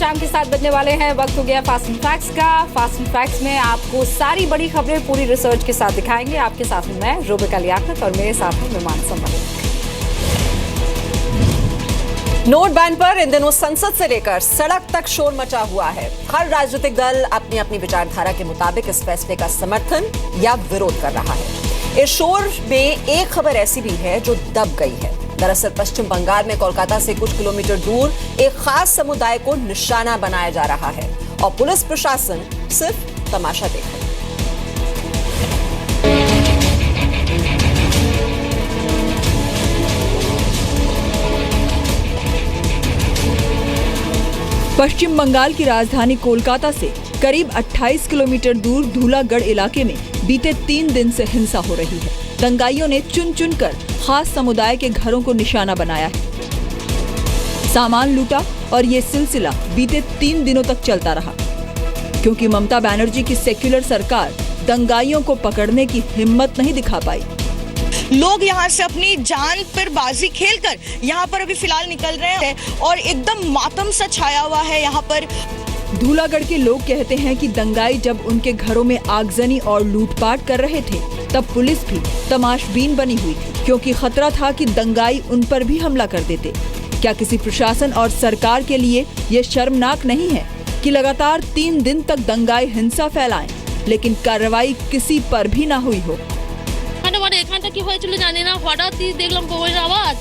शाम के 7 बजने वाले हैं। वक्त हो गया फास्ट एंड फैक्ट्स का। फास्ट एंड फैक्ट्स में आपको सारी बड़ी खबरें पूरी रिसर्च के साथ दिखाएंगे। आपके साथ में मैं रूबिका लियाकत और मेरे साथ में मेहमान संबंध। नोट बैन पर इन दिनों संसद से लेकर सड़क तक शोर मचा हुआ है। हर राजनीतिक दल अपनी अपनी विचारधारा के मुताबिक इस फैसले का समर्थन या विरोध कर रहा है। इस शोर में एक खबर ऐसी भी है जो दब गई है। दरअसल पश्चिम बंगाल में कोलकाता से कुछ किलोमीटर दूर एक खास समुदाय को निशाना बनाया जा रहा है और पुलिस प्रशासन सिर्फ तमाशा देख रहा है। पश्चिम बंगाल की राजधानी कोलकाता से करीब 28 किलोमीटर दूर धूलागढ़ इलाके में बीते 3 दिन से हिंसा हो रही है। दंगाइयों ने चुन चुन कर खास समुदाय के घरों को निशाना बनाया है। सामान लूटा और ये सिलसिला बीते 3 दिनों तक चलता रहा, क्योंकि ममता बनर्जी की सेक्युलर सरकार दंगाइयों को पकड़ने की हिम्मत नहीं दिखा पाई। लोग यहाँ से अपनी जान पर बाजी खेलकर यहाँ पर अभी फिलहाल निकल रहे हैं और एकदम मातम सा छाया हुआ है यहाँ पर। धूलागढ़ के लोग कहते हैं कि दंगाई जब उनके घरों में आगजनी और लूटपाट कर रहे थे तब पुलिस भी तमाशबीन बनी हुई थी, क्योंकि खतरा था कि दंगाई उन पर भी हमला कर देते। क्या किसी प्रशासन और सरकार के लिए ये शर्मनाक नहीं है कि लगातार 3 दिन तक दंगाई हिंसा फैलाएं, लेकिन कार्रवाई किसी पर भी न हुई हो। এখানটা কি হয়েছিল জানি না, হঠাৎই দেখলাম বোমের আওয়াজ,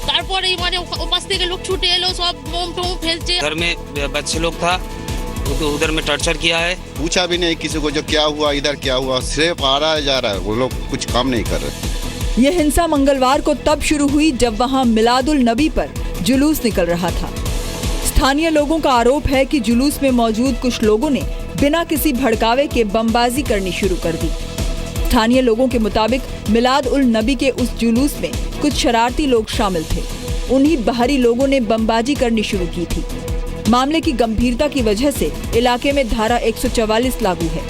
তারপরে মানে ওপাশ থেকে লোক ছুটে এলো, সব বোম টোম ফেলছে। घर में बच्चे लोग था, तो उधर में टॉर्चर किया है। पूछा भी नहीं किसी को जो क्या हुआ, इधर क्या हुआ, सिर्फ आ रहा है जा रहा है, वो लोग कुछ काम नहीं कर रहे। ये हिंसा मंगलवार को तब शुरू हुई जब वहां मिलादुल नबी पर जुलूस निकल रहा था। स्थानीय लोगों का आरोप है कि जुलूस में मौजूद कुछ लोगों ने बिना किसी भड़कावे के बमबाजी करनी शुरू कर दी। स्थानीय लोगों के मुताबिक मिलाद उल नबी के उस जुलूस में कुछ शरारती लोग शामिल थे। उन्हीं बाहरी लोगों ने बमबाजी करनी शुरू की थी। मामले की गंभीरता की वजह से इलाके में धारा 144 लागू है।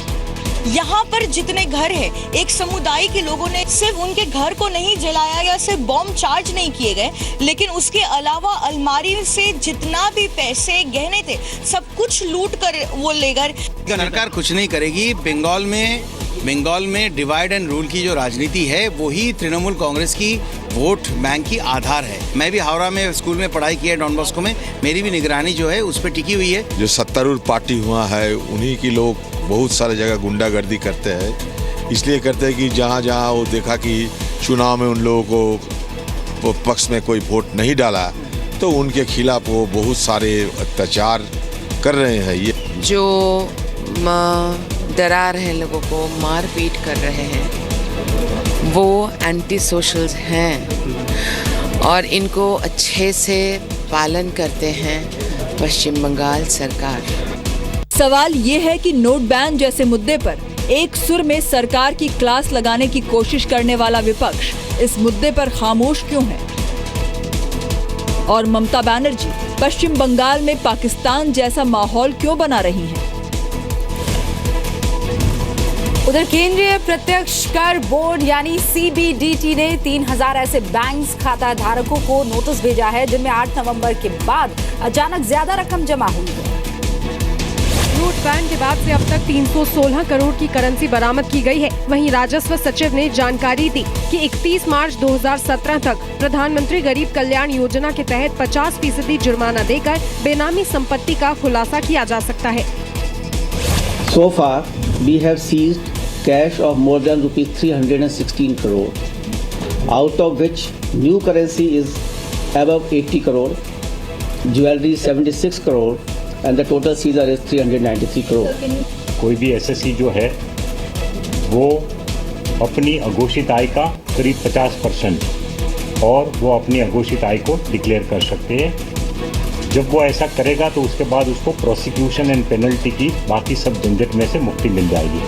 यहाँ पर जितने घर हैं, एक समुदाय के लोगों ने सिर्फ उनके घर को नहीं जलाया या सिर्फ बॉम्ब चार्ज नहीं किए गए, लेकिन उसके अलावा अलमारी से जितना भी पैसे गहने थे सब कुछ लूट कर वो ले गए। सरकार कुछ नहीं करेगी। बंगाल में डिवाइड एंड रूल की जो राजनीति है वही तृणमूल कांग्रेस की वोट बैंक की आधार है। मैं भी हावड़ा में स्कूल में पढ़ाई की है, डॉन बॉस्को में। मेरी भी निगरानी जो है उस पर टिकी हुई है। जो सत्तारूढ़ पार्टी हुआ है उन्हीं की लोग बहुत सारे जगह गुंडागर्दी करते हैं। इसलिए करते हैं कि जहाँ जहाँ वो देखा कि चुनाव में उन लोगों को पक्ष में कोई वोट नहीं डाला तो उनके खिलाफ वो बहुत सारे अत्याचार कर रहे हैं। ये जो डरा रहे लोगों को, मार पीट कर रहे हैं, वो एंटी सोशल्स हैं और इनको अच्छे से पालन करते हैं पश्चिम बंगाल सरकार। सवाल ये है कि नोट बैन जैसे मुद्दे पर एक सुर में सरकार की क्लास लगाने की कोशिश करने वाला विपक्ष इस मुद्दे पर खामोश क्यों है? और ममता बनर्जी पश्चिम बंगाल में पाकिस्तान जैसा माहौल क्यों बना रही हैं? उधर केंद्रीय प्रत्यक्ष कर बोर्ड यानी CBDT ने 3000 ऐसे बैंक खाता धारकों को नोटिस भेजा है जिनमें 8 नवंबर के बाद अचानक ज्यादा रकम जमा हुई है। नोट बैन के बाद से अब तक 316 करोड़ की करेंसी बरामद की गई है। वहीं राजस्व सचिव ने जानकारी दी कि 31 मार्च 2017 तक प्रधानमंत्री गरीब कल्याण योजना के तहत 50% जुर्माना देकर बेनामी संपत्ति का खुलासा किया जा सकता है। So far, we have seized cash of more than rupees 316 crore, out of which new currency is above 80 crore, jewelry 76 crore, and the total seizure is 393 crore. कोई भी एसएससी जो है वो अपनी अघोषित आय का करीब 50% और वो अपनी अघोषित आय को डिक्लेयर कर सकते हैं। जब वो ऐसा करेगा तो उसके बाद उसको प्रोसिक्यूशन एंड पेनल्टी की बाकी सब झंझट में से मुक्ति मिल जाएगी।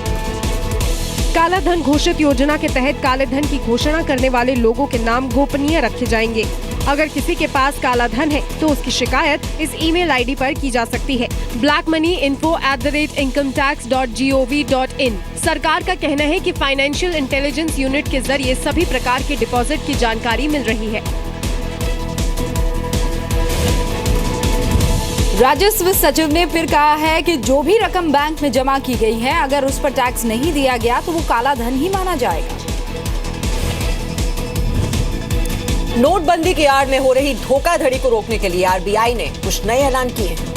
काला धन घोषित योजना के तहत काले धन की घोषणा करने वाले लोगों के नाम गोपनीय रखे जाएंगे। अगर किसी के पास काला धन है तो उसकी शिकायत इस ईमेल आईडी पर की जा सकती है, blackmoneyinfo@incometax.gov.in। सरकार का कहना है कि फाइनेंशियल इंटेलिजेंस यूनिट के जरिए सभी प्रकार के डिपॉजिट की जानकारी मिल रही है। राजस्व सचिव ने फिर कहा है कि जो भी रकम बैंक में जमा की गई है, अगर उस पर टैक्स नहीं दिया गया तो वो काला धन ही माना जाएगा। नोटबंदी की आड़ में हो रही धोखाधड़ी को रोकने के लिए आरबीआई ने कुछ नए ऐलान किए हैं।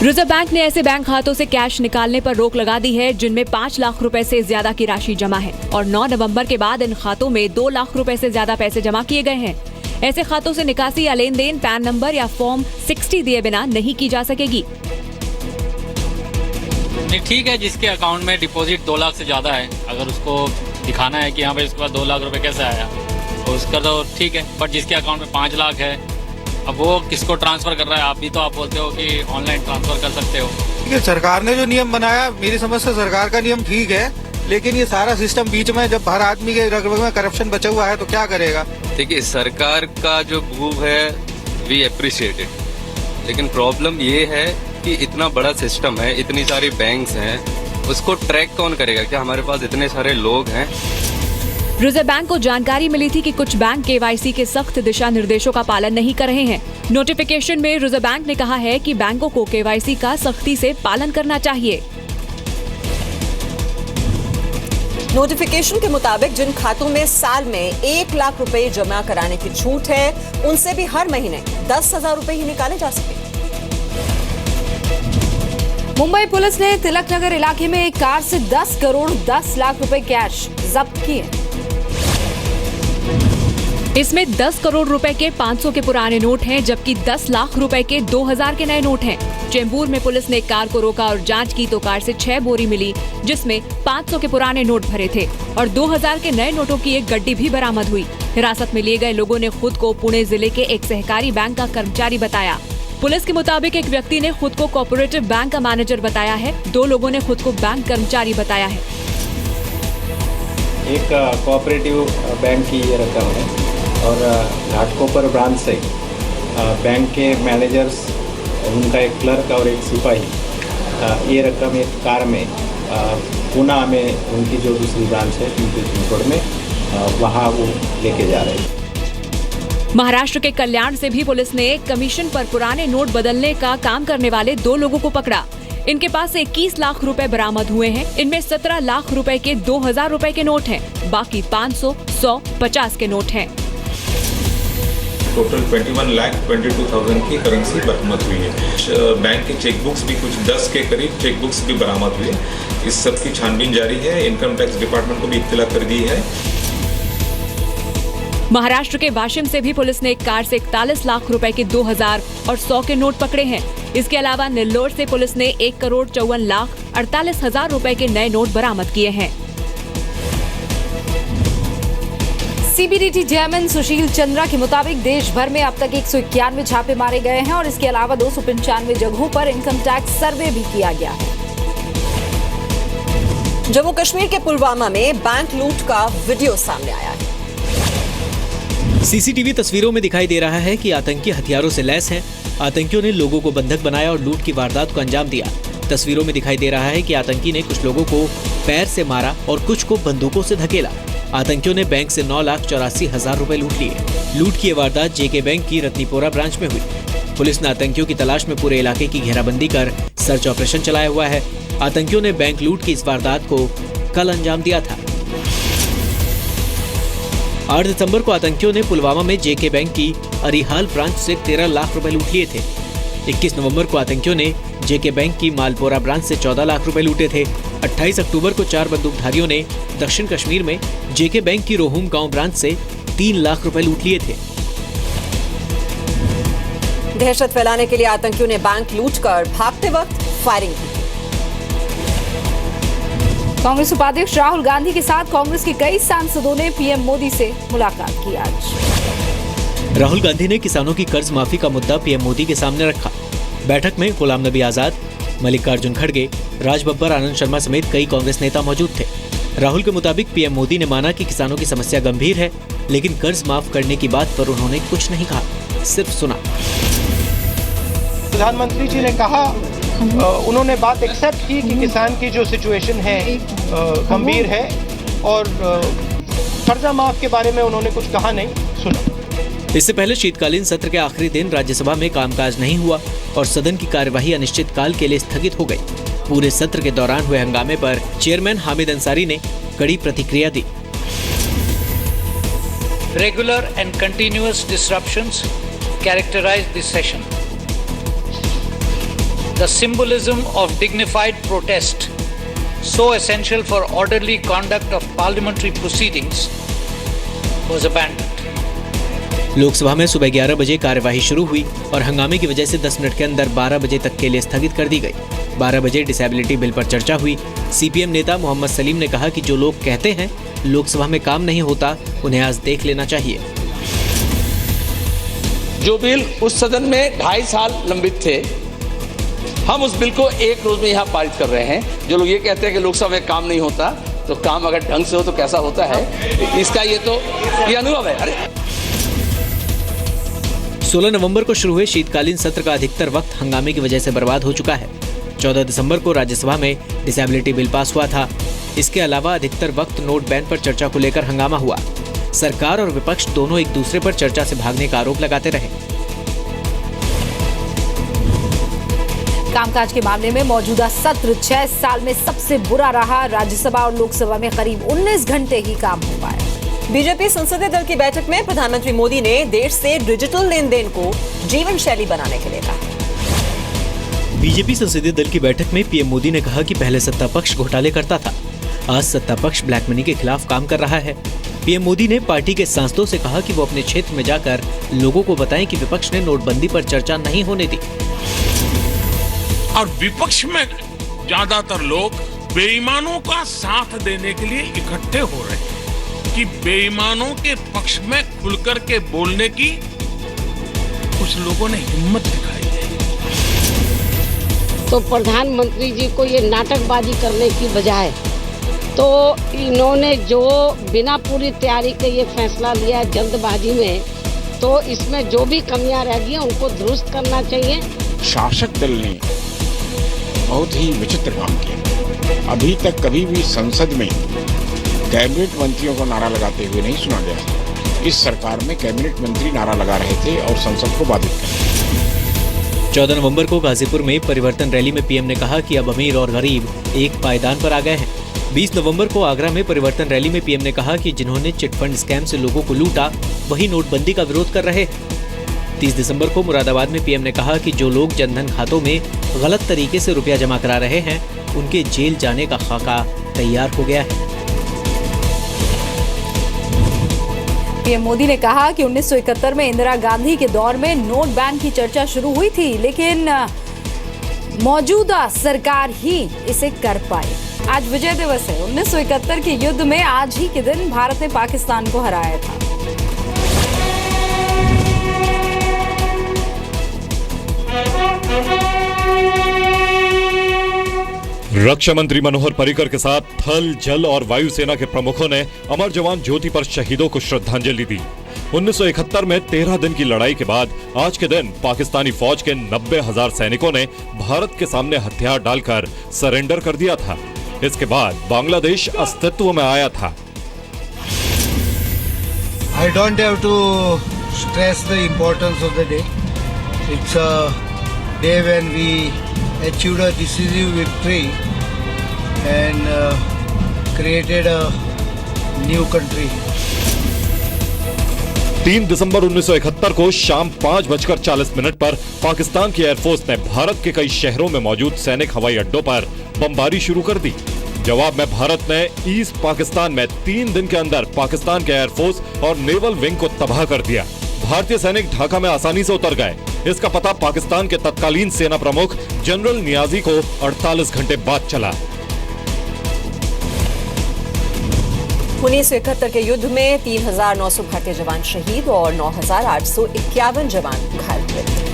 रिजर्व बैंक ने ऐसे बैंक खातों से कैश निकालने पर रोक लगा दी है जिनमें 5 लाख रुपए से ज्यादा की राशि जमा है और 9 नवंबर के बाद इन खातों में 2 लाख रुपए से ज्यादा पैसे जमा किए गए हैं। ऐसे खातों से निकासी या लेन देन पैन नंबर या फॉर्म 60 दिए बिना नहीं की जा सकेगी। ठीक है, जिसके अकाउंट में डिपॉजिट 2 लाख से ज्यादा है, अगर उसको दिखाना है कि यहाँ पे इसके पास 2 लाख रुपए कैसे आया तो उसका तो ठीक है, बट जिसके अकाउंट में 5 लाख है, अब वो किसको ट्रांसफर कर रहा है? आप भी तो आप बोलते हो कि ऑनलाइन ट्रांसफर कर सकते हो। ठीक है, सरकार ने जो नियम बनाया, मेरी समझ से सरकार का नियम ठीक है, लेकिन ये सारा सिस्टम बीच में जब हर आदमी के रग में करप्शन बचा हुआ है तो क्या करेगा? देखिए, सरकार का जो मूव है वी अप्रिशिएट इट, लेकिन प्रॉब्लम ये है कि इतना बड़ा सिस्टम है, इतनी सारी बैंक्स हैं, उसको ट्रैक कौन करेगा? क्या हमारे पास इतने सारे लोग हैं? रिजर्व बैंक को जानकारी मिली थी कि कुछ बैंक केवाईसी के सख्त दिशा निर्देशों का पालन नहीं कर रहे हैं। नोटिफिकेशन में रिजर्व बैंक ने कहा है कि बैंकों को केवाईसी का सख्ती से पालन करना चाहिए। नोटिफिकेशन के मुताबिक जिन खातों में साल में 1 लाख रुपए जमा कराने की छूट है, उनसे भी हर महीने 10,000 रुपए ही निकाले जा सके। मुंबई पुलिस ने तिलक नगर इलाके में एक कार से 10 करोड़ 10 लाख रुपए कैश जब्त किए। इसमें 10 करोड़ रुपए के 500 के पुराने नोट हैं, जबकि 10 लाख रुपए के 2000 के नए नोट हैं। चेंबूर में पुलिस ने एक कार को रोका और जांच की तो कार से 6 बोरी मिली, जिसमें 500 के पुराने नोट भरे थे और 2000 के नए नोटों की एक गड्डी भी बरामद हुई। हिरासत में लिए गए लोगों ने खुद को पुणे जिले के एक सहकारी बैंक का कर्मचारी बताया। पुलिस के मुताबिक एक व्यक्ति ने खुद को कोऑपरेटिव बैंक का मैनेजर बताया है, 2 लोगों ने खुद को बैंक कर्मचारी बताया है। एक कोऑपरेटिव बैंक की ये रकम है और घाटकोपर ब्रांच से बैंक के मैनेजर्स, उनका एक क्लर्क और एक सिपाही ये रकम एक कार में पूना में उनकी जो दूसरी ब्रांच है पिंपरी में वहाँ वो लेके जा रहे हैं। महाराष्ट्र के कल्याण से भी पुलिस ने कमीशन पर पुराने नोट बदलने का काम करने वाले 2 लोगों को पकड़ा। इनके पास 21 लाख रुपए बरामद हुए हैं। इनमें 17 लाख रुपए के 2000 रुपए के नोट हैं, बाकी 500, 100, 50 के नोट हैं। टोटल 21,22,000 की करेंसी बरामद हुई है। बैंक के चेकबुक्स भी कुछ 10 के करीब चेकबुक्स भी बरामद हुए। इस सब की छानबीन जारी है। इनकम टैक्स डिपार्टमेंट को भी इत्तला कर दी है। महाराष्ट्र के वाशिम से भी पुलिस ने एक कार से 41 लाख रुपए के 2000 और 100 के नोट पकड़े हैं। इसके अलावा नेल्लोर से पुलिस ने 1 करोड़ 54 लाख 48 हजार रुपए के नए नोट बरामद किए हैं। सीबीडीटी चेयरमैन सुशील चंद्रा के मुताबिक देश भर में अब तक 191 छापे मारे गए हैं और इसके अलावा 295 जगहों पर इनकम टैक्स सर्वे भी किया गया है। जम्मू कश्मीर के पुलवामा में बैंक लूट का वीडियो सामने आया है। सीसीटीवी तस्वीरों में दिखाई दे रहा है कि आतंकी हथियारों से लैस हैं। आतंकियों ने लोगों को बंधक बनाया और लूट की वारदात को अंजाम दिया। तस्वीरों में दिखाई दे रहा है कि आतंकी ने कुछ लोगों को पैर से मारा और कुछ को बंदूकों से धकेला। आतंकियों ने बैंक से 9,84,000 रुपए लूट लिए। लूट की वारदात जेके बैंक की रत्नीपोरा ब्रांच में हुई। पुलिस ने आतंकियों की तलाश में पूरे इलाके की घेराबंदी कर सर्च ऑपरेशन चलाया हुआ है। आतंकियों ने बैंक लूट की इस वारदात को कल अंजाम दिया था। 8 दिसंबर को आतंकियों ने पुलवामा में जेके बैंक की अरिहाल ब्रांच से 13 लाख रुपए लूट लिए थे। 21 नवंबर को आतंकियों ने जेके बैंक की मालपोरा ब्रांच से 14 लाख रुपए लूटे थे। 28 अक्टूबर को 4 बंदूकधारियों ने दक्षिण कश्मीर में जेके बैंक की रोहूम गांव ब्रांच से 3 लाख रुपए लूट लिए थे। दहशत फैलाने के लिए आतंकियों ने बैंक लूट कर भागते वक्त फायरिंग की। कांग्रेस उपाध्यक्ष राहुल गांधी के साथ कांग्रेस के कई सांसदों ने पीएम मोदी से मुलाकात की। आज राहुल गांधी ने किसानों की कर्ज माफी का मुद्दा पीएम मोदी के सामने रखा। बैठक में गुलाम नबी आजाद, मल्लिकार्जुन खड़गे, राज बब्बर, आनंद शर्मा समेत कई कांग्रेस नेता मौजूद थे। राहुल के मुताबिक पीएम मोदी ने माना कि किसानों की समस्या गंभीर है, लेकिन कर्ज माफ करने की बात पर उन्होंने कुछ नहीं कहा, सिर्फ सुना। प्रधानमंत्री जी ने कहा, उन्होंने बात एक्सेप्ट की कि किसान की जो सिचुएशन है गंभीर है और कर्जा माफ के बारे में उन्होंने कुछ कहा नहीं, सुना। इससे पहले शीतकालीन सत्र के आखिरी दिन राज्यसभा में कामकाज नहीं हुआ और सदन की कार्यवाही अनिश्चितकाल के लिए स्थगित हो गई। पूरे सत्र के दौरान हुए हंगामे पर चेयरमैन हामिद अंसारी ने कड़ी प्रतिक्रिया दी। Regular and continuous disruptions characterize this session. The symbolism of dignified protest, so essential for orderly conduct of parliamentary proceedings, was abandoned. Lok Sabha में सुबह 11 बजे कार्यवाही शुरू हुई और हंगामे की वजह से 10 मिनट के अंदर 12 बजे तक के लिए स्थगित कर दी गई। 12 बजे डिसेबिलिटी बिल पर चर्चा हुई। सीपीएम नेता मोहम्मद सलीम ने कहा कि जो लोग कहते हैं लोकसभा में काम नहीं होता, उन्हें आज देख लेना चाहिए। जो बिल उस सदन में 2.5 साल लंबित थे, हम उस बिल को 1 रोज में यहाँ पारित कर रहे हैं। जो लोग ये कहते हैं कि लोकसभा में काम नहीं होता, तो काम अगर ढंग से हो तो कैसा होता है, इसका ये अनुभव है। अरे 16 नवंबर को शुरू हुए शीतकालीन सत्र का अधिकतर वक्त हंगामे की वजह से बर्बाद हो चुका है। 14 दिसंबर को राज्यसभा में डिसेबिलिटी बिल पास हुआ था। इसके अलावा अधिकतर वक्त नोट बैन पर चर्चा को लेकर हंगामा हुआ। सरकार और विपक्ष दोनों एक दूसरे पर चर्चा से भागने का आरोप लगाते रहे। कामकाज के मामले में मौजूदा सत्र 6 साल में सबसे बुरा रहा। राज्यसभा और लोकसभा में करीब 19 घंटे ही काम हो पाया। बीजेपी संसदीय दल की बैठक में प्रधानमंत्री मोदी ने देश से डिजिटल लेन देन को जीवन शैली बनाने के लिए कहा। बीजेपी संसदीय दल की बैठक में पीएम मोदी ने कहा कि पहले सत्ता पक्ष घोटाले करता था, आज सत्ता पक्ष ब्लैक मनी के खिलाफ काम कर रहा है। पीएम मोदी ने पार्टी के सांसदों से कहा कि वो अपने क्षेत्र में जाकर लोगों को बताएं कि विपक्ष ने नोटबंदी पर चर्चा नहीं होने दी। और विपक्ष में ज्यादातर लोग बेईमानों का साथ देने के लिए इकट्ठे हो रहे हैं कि बेईमानों के पक्ष में खुलकर के बोलने की कुछ लोगों ने हिम्मत दिखाई है। तो प्रधानमंत्री जी को ये नाटकबाजी करने की बजाय तो इन्होंने जो बिना पूरी तैयारी के ये फैसला लिया है जल्दबाजी में, तो इसमें जो भी कमियां रह गई उनको दुरुस्त करना चाहिए। शासक दल ने बहुत ही विचित्र काम किया। अभी तक कभी भी संसद में कैबिनेट मंत्रियों को नारा लगाते हुए नहीं सुना गया। इस सरकार में कैबिनेट मंत्री नारा लगा रहे थे और संसद को बाधित कर। 14 नवंबर को गाजीपुर में परिवर्तन रैली में पीएम ने कहा कि अब अमीर और गरीब एक पायदान पर आ गए हैं। 20 नवंबर को आगरा में परिवर्तन रैली में पीएम ने कहा कि जिन्होंने चिटफंड स्कैम से लोगों को लूटा, वही नोटबंदी का विरोध कर रहे हैं। 30 दिसंबर को मुरादाबाद में पीएम ने कहा कि जो लोग जनधन खातों में गलत तरीके से रुपया जमा करा रहे हैं, उनके जेल जाने का खाका तैयार हो गया है। पीएम मोदी ने कहा कि 1971 में इंदिरा गांधी के दौर में नोट बैन की चर्चा शुरू हुई थी, लेकिन मौजूदा सरकार ही इसे कर पाई। आज विजय दिवस है। 1971 के युद्ध में आज ही के दिन भारत ने पाकिस्तान को हराया था। रक्षा मंत्री मनोहर पर्रिकर के साथ थल, जल और वायुसेना के प्रमुखों ने अमर जवान ज्योति पर शहीदों को श्रद्धांजलि दी। 1971 में 13 दिन की लड़ाई के बाद आज के दिन पाकिस्तानी फौज के 90,000 सैनिकों ने भारत के सामने हथियार डालकर सरेंडर कर दिया था। इसके बाद बांग्लादेश अस्तित्व में आया था। I don't have to stress the importance of the day. It's a day when we achieved a decisive victory and created a new country. 3 दिसंबर 1971 को शाम 5:40 पर पाकिस्तान की एयरफोर्स ने भारत के कई शहरों में मौजूद सैनिक हवाई अड्डों पर बमबारी शुरू कर दी। जवाब में भारत ने ईस्ट पाकिस्तान में 3 दिन के अंदर पाकिस्तान के एयरफोर्स और नेवल विंग को तबाह कर दिया। भारतीय सैनिक ढाका में आसानी से उतर गए। इसका पता पाकिस्तान के तत्कालीन सेना प्रमुख जनरल नियाजी को 48 घंटे बाद चला। 1971 के युद्ध में 3,900 भारतीय जवान शहीद और 9,851 जवान घायल हुए।